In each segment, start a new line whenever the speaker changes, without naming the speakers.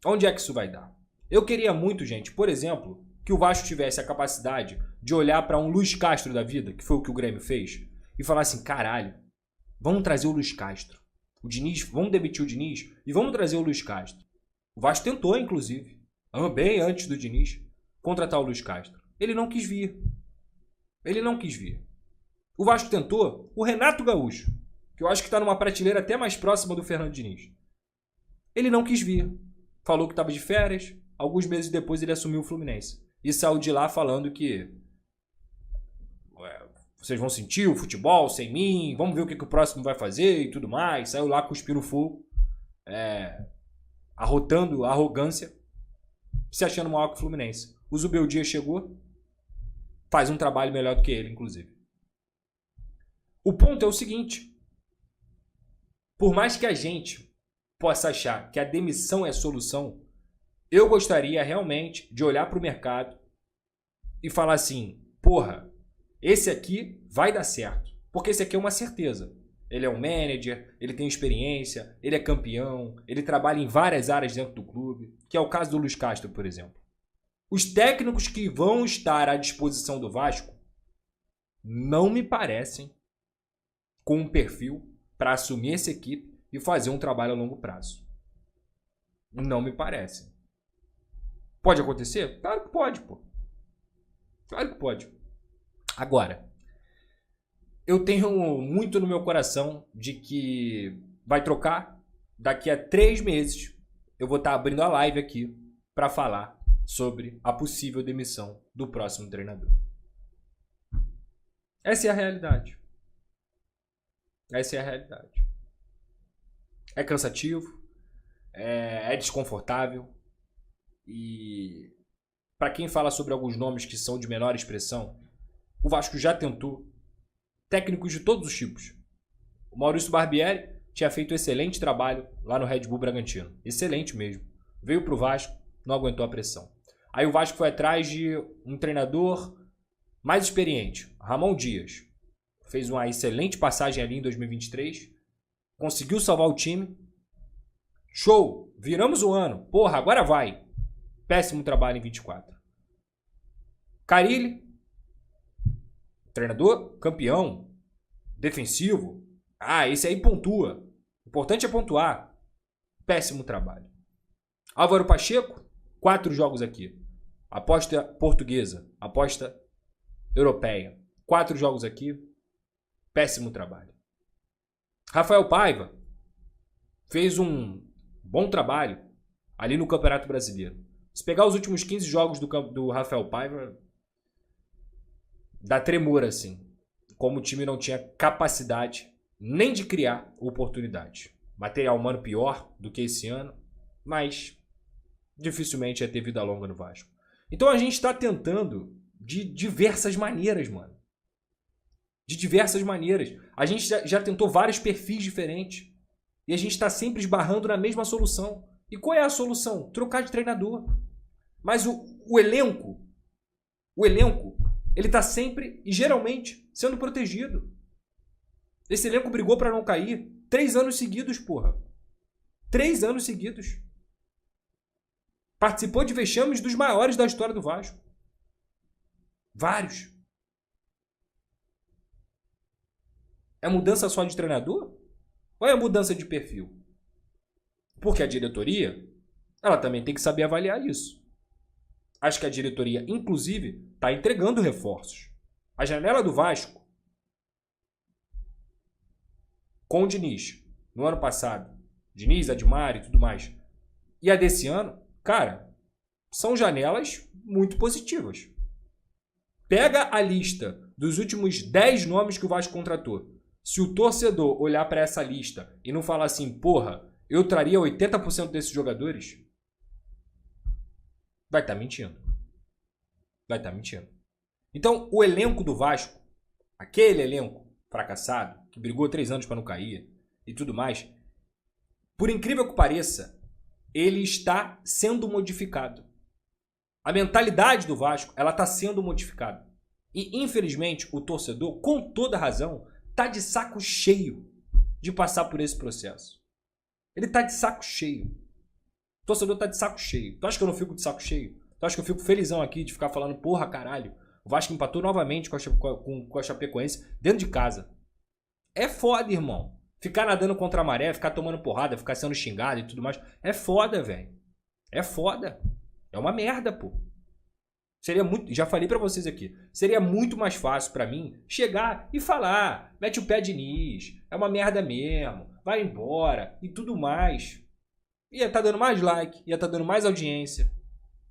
Onde é que isso vai dar? Eu queria muito, gente, por exemplo, que o Vasco tivesse a capacidade de olhar para um Luiz Castro da vida, que foi o que o Grêmio fez, e falar assim, caralho, vamos trazer o Luiz Castro. O Diniz, vamos demitir o Diniz e vamos trazer o Luiz Castro. O Vasco tentou, inclusive, bem antes do Diniz, contratar o Luiz Castro. Ele não quis vir. Ele não quis vir. O Vasco tentou o Renato Gaúcho, que eu acho que está numa prateleira até mais próxima do Fernando Diniz. Ele não quis vir. Falou que estava de férias. Alguns meses depois ele assumiu o Fluminense. E saiu de lá falando que vocês vão sentir o futebol sem mim, vamos ver o que o próximo vai fazer e tudo mais. Saiu lá cuspindo fogo, arrotando a arrogância, se achando maior que o Fluminense. O Zubeldia chegou, faz um trabalho melhor do que ele, inclusive. O ponto é o seguinte: por mais que a gente possa achar que a demissão é a solução, eu gostaria realmente de olhar para o mercado e falar assim, porra, esse aqui vai dar certo. Porque esse aqui é uma certeza. Ele é um manager, ele tem experiência, ele é campeão, ele trabalha em várias áreas dentro do clube, que é o caso do Luiz Castro, por exemplo. Os técnicos que vão estar à disposição do Vasco não me parecem com um perfil para assumir essa equipe e fazer um trabalho a longo prazo. Não me parece. Pode acontecer? Claro que pode, pô. Claro que pode. Agora, eu tenho muito no meu coração de que vai trocar. Daqui a 3 meses eu vou estar abrindo a live aqui para falar sobre a possível demissão do próximo treinador. Essa é a realidade. Essa é a realidade. É cansativo, é desconfortável e para quem fala sobre alguns nomes que são de menor expressão, o Vasco já tentou técnicos de todos os tipos. O Maurício Barbieri tinha feito excelente trabalho lá no Red Bull Bragantino. Excelente mesmo. Veio pro Vasco, não aguentou a pressão. Aí o Vasco foi atrás de um treinador mais experiente, Ramon Dias. Fez uma excelente passagem ali em 2023. Conseguiu salvar o time. Show! Viramos o ano. Porra, agora vai. Péssimo trabalho em 24. Carille, treinador campeão, defensivo. Esse aí pontua. O importante é pontuar. Péssimo trabalho. Álvaro Pacheco, 4 jogos aqui. Aposta portuguesa, aposta europeia. 4 jogos aqui. Péssimo trabalho. Rafael Paiva fez um bom trabalho ali no Campeonato Brasileiro. Se pegar os últimos 15 jogos do Rafael Paiva, dá tremor assim. Como o time não tinha capacidade nem de criar oportunidade. Material humano pior do que esse ano, mas dificilmente é ter vida longa no Vasco. Então a gente está tentando de diversas maneiras, mano. De diversas maneiras. A gente já tentou vários perfis diferentes. E a gente está sempre esbarrando na mesma solução. E qual é a solução? Trocar de treinador. Mas o elenco, ele está sempre e geralmente sendo protegido. Esse elenco brigou para não cair 3 anos seguidos, porra. 3 anos seguidos. Participou de vexames dos maiores da história do Vasco. Vários. É mudança só de treinador? Ou é mudança de perfil? Porque a diretoria, ela também tem que saber avaliar isso. Acho que a diretoria, inclusive, está entregando reforços. A janela do Vasco, com o Diniz, no ano passado, Diniz, Admar e tudo mais, e a desse ano, cara, são janelas muito positivas. Pega a lista dos últimos 10 nomes que o Vasco contratou. Se o torcedor olhar para essa lista e não falar assim, porra, eu traria 80% desses jogadores, vai estar mentindo. Vai estar mentindo. Então, o elenco do Vasco, aquele elenco fracassado, que brigou 3 anos para não cair e tudo mais, por incrível que pareça, ele está sendo modificado. A mentalidade do Vasco, ela está sendo modificada. E, infelizmente, o torcedor, com toda razão, está de saco cheio de passar por esse processo. Ele está de saco cheio. O torcedor tá de saco cheio. Tu acha que eu não fico de saco cheio? Tu acha que eu fico felizão aqui de ficar falando, porra, caralho, o Vasco empatou novamente com a Chapecoense dentro de casa. É foda, irmão. Ficar nadando contra a maré, ficar tomando porrada, ficar sendo xingado e tudo mais. É foda, velho. É foda. É uma merda, pô. Seria muito... Já falei pra vocês aqui. Seria muito mais fácil pra mim chegar e falar. Mete o pé de Diniz. É uma merda mesmo. Vai embora. E tudo mais. Ia estar dando mais like. Ia estar dando mais audiência.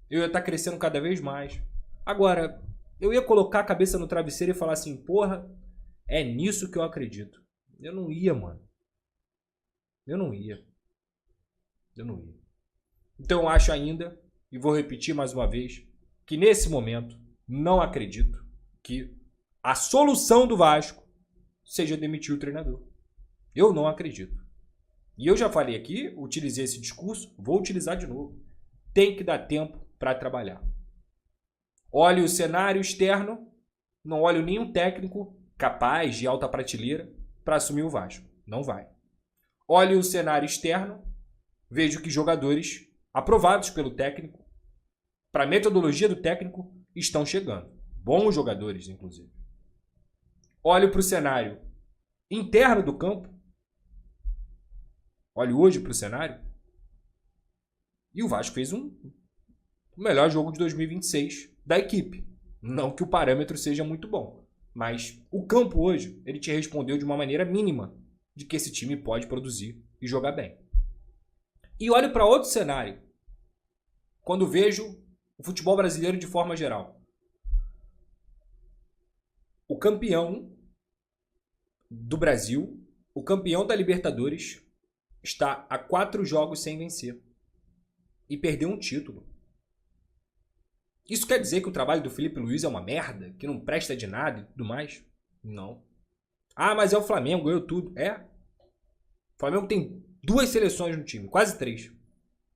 Eu ia estar crescendo cada vez mais. Agora, eu ia colocar a cabeça no travesseiro e falar assim, porra, é nisso que eu acredito. Eu não ia, mano. Eu não ia. Então eu acho ainda, e vou repetir mais uma vez, que nesse momento não acredito que a solução do Vasco seja demitir o treinador. Eu não acredito. E eu já falei aqui, utilizei esse discurso, vou utilizar de novo. Tem que dar tempo para trabalhar. Olhe o cenário externo, não olho nenhum técnico capaz de alta prateleira para assumir o Vasco. Não vai. Olhe o cenário externo, vejo que jogadores aprovados pelo técnico, para a metodologia do técnico, estão chegando. Bons jogadores, inclusive. Olho para o cenário interno do campo. Olho hoje para o cenário. E o Vasco fez o melhor jogo de 2026 da equipe. Não que o parâmetro seja muito bom. Mas o campo hoje, ele te respondeu de uma maneira mínima de que esse time pode produzir e jogar bem. E olho para outro cenário. Quando vejo o futebol brasileiro de forma geral. O campeão do Brasil, o campeão da Libertadores, está a 4 jogos sem vencer. E perdeu um título. Isso quer dizer que o trabalho do Felipe Luiz é uma merda? Que não presta de nada e tudo mais? Não. Ah, mas é o Flamengo, ganhou tudo. É. O Flamengo tem 2 seleções no time, quase 3.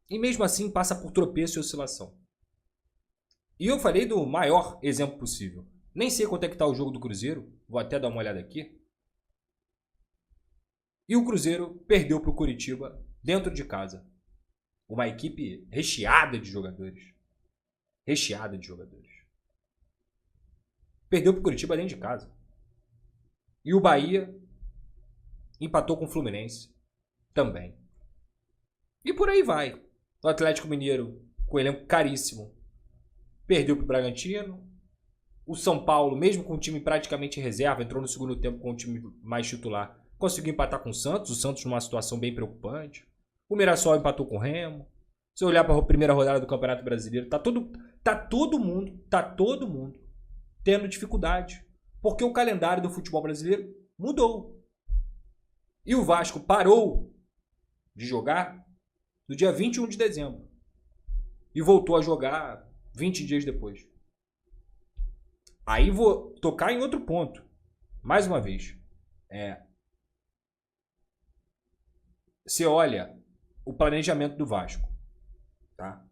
E mesmo assim passa por tropeço e oscilação. E eu falei do maior exemplo possível. Nem sei quanto é que tá o jogo do Cruzeiro. Vou até dar uma olhada aqui. E o Cruzeiro perdeu para o Coritiba dentro de casa. Uma equipe recheada de jogadores. Recheada de jogadores. Perdeu para o Coritiba dentro de casa. E o Bahia empatou com o Fluminense também. E por aí vai. O Atlético Mineiro, com elenco caríssimo, perdeu para o Bragantino. O São Paulo, mesmo com o time praticamente reserva, entrou no segundo tempo com o time mais titular, conseguiu empatar com o Santos. O Santos numa situação bem preocupante. O Mirassol empatou com o Remo. Se eu olhar para a primeira rodada do Campeonato Brasileiro, tá todo mundo tendo dificuldade. Porque o calendário do futebol brasileiro mudou. E o Vasco parou de jogar no dia 21 de dezembro. E voltou a jogar 20 dias depois. Aí vou tocar em outro ponto. Mais uma vez. Você olha o planejamento do Vasco. Tá?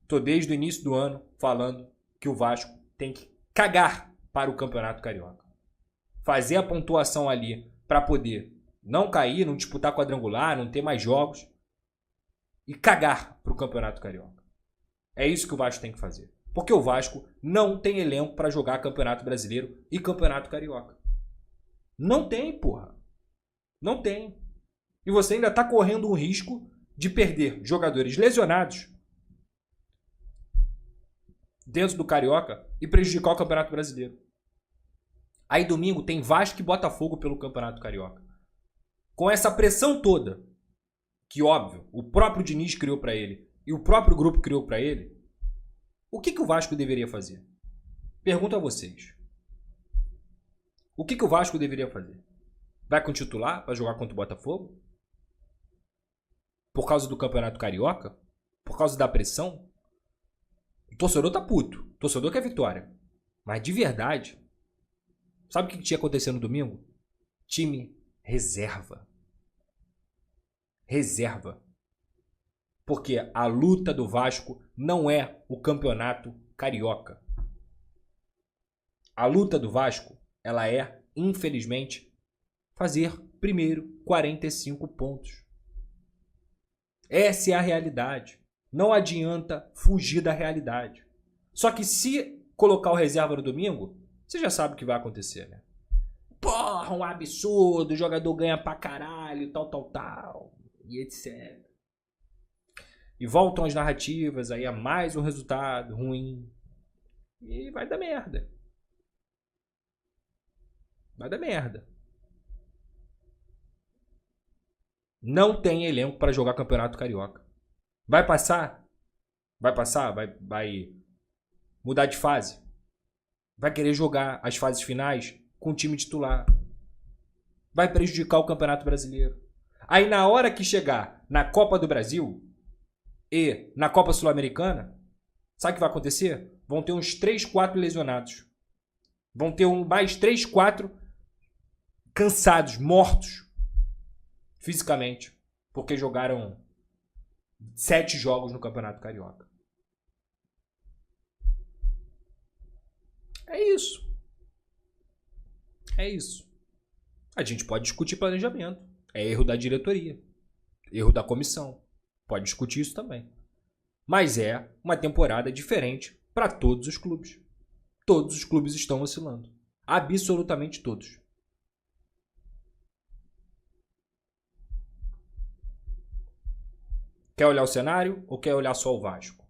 Tô desde o início do ano falando que o Vasco tem que cagar para o Campeonato Carioca. Fazer a pontuação ali para poder não cair, não disputar quadrangular, não ter mais jogos. E cagar para o Campeonato Carioca. É isso que o Vasco tem que fazer. Porque o Vasco não tem elenco para jogar Campeonato Brasileiro e Campeonato Carioca. Não tem, porra. Não tem. E você ainda está correndo um risco de perder jogadores lesionados dentro do Carioca e prejudicar o Campeonato Brasileiro. Aí domingo tem Vasco e Botafogo pelo Campeonato Carioca. Com essa pressão toda, que óbvio, o próprio Diniz criou para ele e o próprio grupo criou para ele, o que o Vasco deveria fazer? Pergunto a vocês. O que o Vasco deveria fazer? Vai com o titular para jogar contra o Botafogo? Por causa do Campeonato Carioca? Por causa da pressão? O torcedor tá puto. O torcedor quer vitória. Mas de verdade, sabe o que tinha acontecido no domingo? Time reserva. Reserva. Porque a luta do Vasco não é o Campeonato Carioca. A luta do Vasco, ela é, infelizmente, fazer primeiro 45 pontos. Essa é a realidade. Não adianta fugir da realidade. Só que se colocar o reserva no domingo, você já sabe o que vai acontecer, né? Porra, um absurdo, o jogador ganha pra caralho, tal, e etc. E voltam as narrativas, aí é mais um resultado ruim. E vai dar merda. Vai dar merda. Não tem elenco para jogar Campeonato Carioca. Vai passar? Vai passar? Vai mudar de fase? Vai querer jogar as fases finais com o time titular? Vai prejudicar o Campeonato Brasileiro? Aí na hora que chegar na Copa do Brasil e na Copa Sul-Americana, sabe o que vai acontecer? Vão ter uns 3, 4 lesionados. Vão ter mais 3, 4 cansados, mortos fisicamente, porque jogaram 7 jogos no Campeonato Carioca. É isso. É isso. A gente pode discutir planejamento. É erro da diretoria. Erro da comissão. Pode discutir isso também. Mas é uma temporada diferente para todos os clubes. Todos os clubes estão oscilando. Absolutamente todos. Quer olhar o cenário ou quer olhar só o Vasco?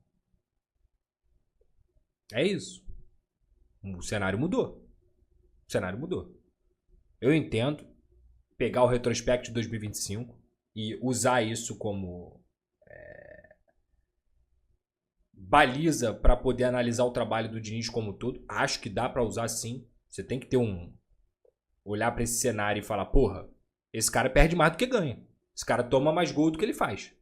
É isso. O cenário mudou. O cenário mudou. Eu entendo pegar o retrospecto de 2025 e usar isso como baliza para poder analisar o trabalho do Diniz como um todo. Acho que dá para usar sim. Você tem que ter olhar para esse cenário e falar, porra, esse cara perde mais do que ganha. Esse cara toma mais gol do que ele faz.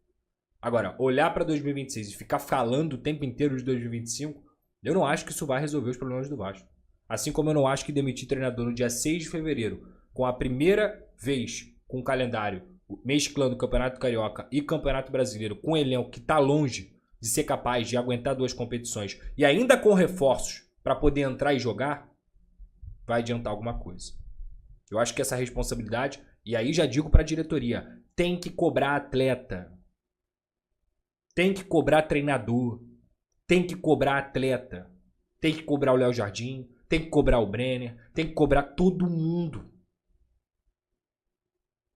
Agora, olhar para 2026 e ficar falando o tempo inteiro de 2025, eu não acho que isso vai resolver os problemas do Vasco. Assim como eu não acho que demitir treinador no dia 6 de fevereiro, com a primeira vez com o calendário mesclando o Campeonato Carioca e Campeonato Brasileiro, com um elenco que está longe de ser capaz de aguentar 2 competições e ainda com reforços para poder entrar e jogar, vai adiantar alguma coisa. Eu acho que essa responsabilidade, e aí já digo para a diretoria, tem que cobrar atleta. Tem que cobrar treinador. Tem que cobrar atleta. Tem que cobrar o Léo Jardim. Tem que cobrar o Brenner. Tem que cobrar todo mundo.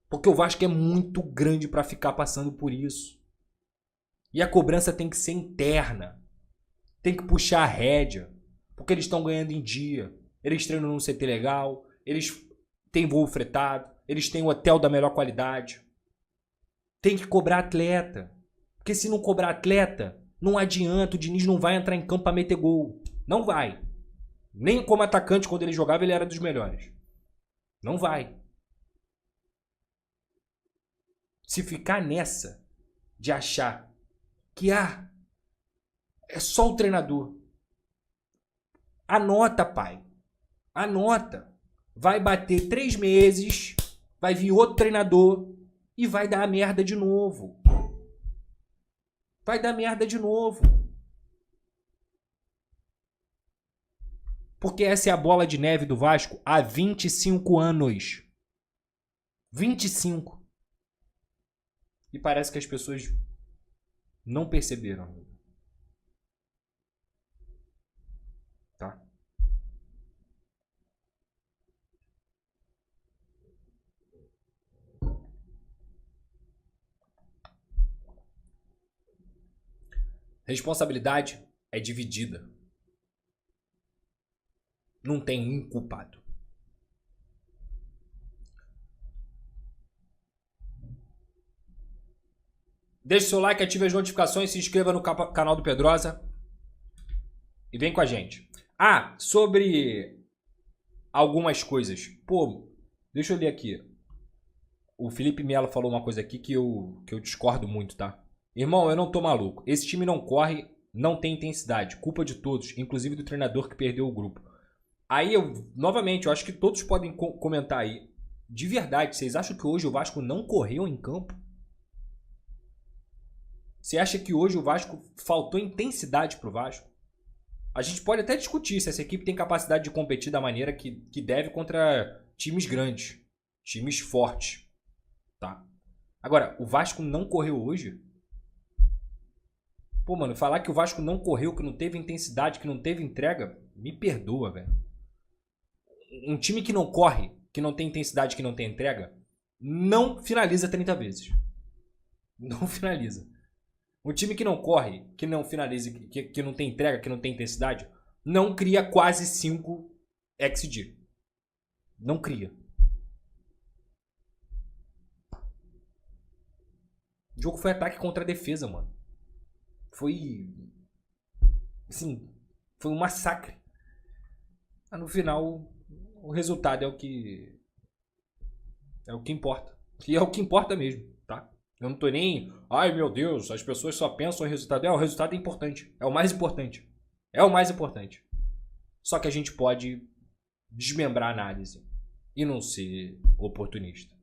Porque o Vasco é muito grande para ficar passando por isso. E a cobrança tem que ser interna. Tem que puxar a rédea. Porque eles estão ganhando em dia. Eles treinam num CT legal. Eles têm voo fretado. Eles têm hotel da melhor qualidade. Tem que cobrar atleta. Porque se não cobrar atleta, não adianta, o Diniz não vai entrar em campo para meter gol. Não vai. Nem como atacante, quando ele jogava, ele era dos melhores. Não vai. Se ficar nessa de achar que é só o treinador. Anota, pai. Anota. Vai bater 3 meses, vai vir outro treinador e vai dar a merda de novo. Vai dar merda de novo. Porque essa é a bola de neve do Vasco há 25 anos. 25. E parece que as pessoas não perceberam. Tá? Responsabilidade é dividida. Não tem um culpado. Deixe seu like, ative as notificações, se inscreva no canal do Pedrosa e vem com a gente. Sobre algumas coisas. Pô, deixa eu ler aqui. O Felipe Melo falou uma coisa aqui que eu discordo muito, tá? Irmão, eu não tô maluco. Esse time não corre, não tem intensidade. Culpa de todos, inclusive do treinador que perdeu o grupo. Aí, novamente, eu acho que todos podem comentar aí. De verdade, vocês acham que hoje o Vasco não correu em campo? Você acha que hoje o Vasco faltou intensidade pro Vasco? A gente pode até discutir se essa equipe tem capacidade de competir da maneira que deve contra times grandes, times fortes, tá? Agora, o Vasco não correu hoje? Pô, mano, falar que o Vasco não correu, que não teve intensidade, que não teve entrega, me perdoa, velho. Um time que não corre, que não tem intensidade, que não tem entrega, não finaliza 30 vezes. Não finaliza. Um time que não corre, que não finaliza, que não tem entrega, que não tem intensidade, não cria quase 5 XG. Não cria. O jogo foi ataque contra a defesa, mano. Foi... Assim, foi um massacre. Mas no final, o resultado é o que... É o que importa. E é o que importa mesmo, tá? Eu não tô nem... Ai, meu Deus, as pessoas só pensam em resultado. O resultado é importante. É o mais importante. É o mais importante. Só que a gente pode desmembrar a análise e não ser oportunista.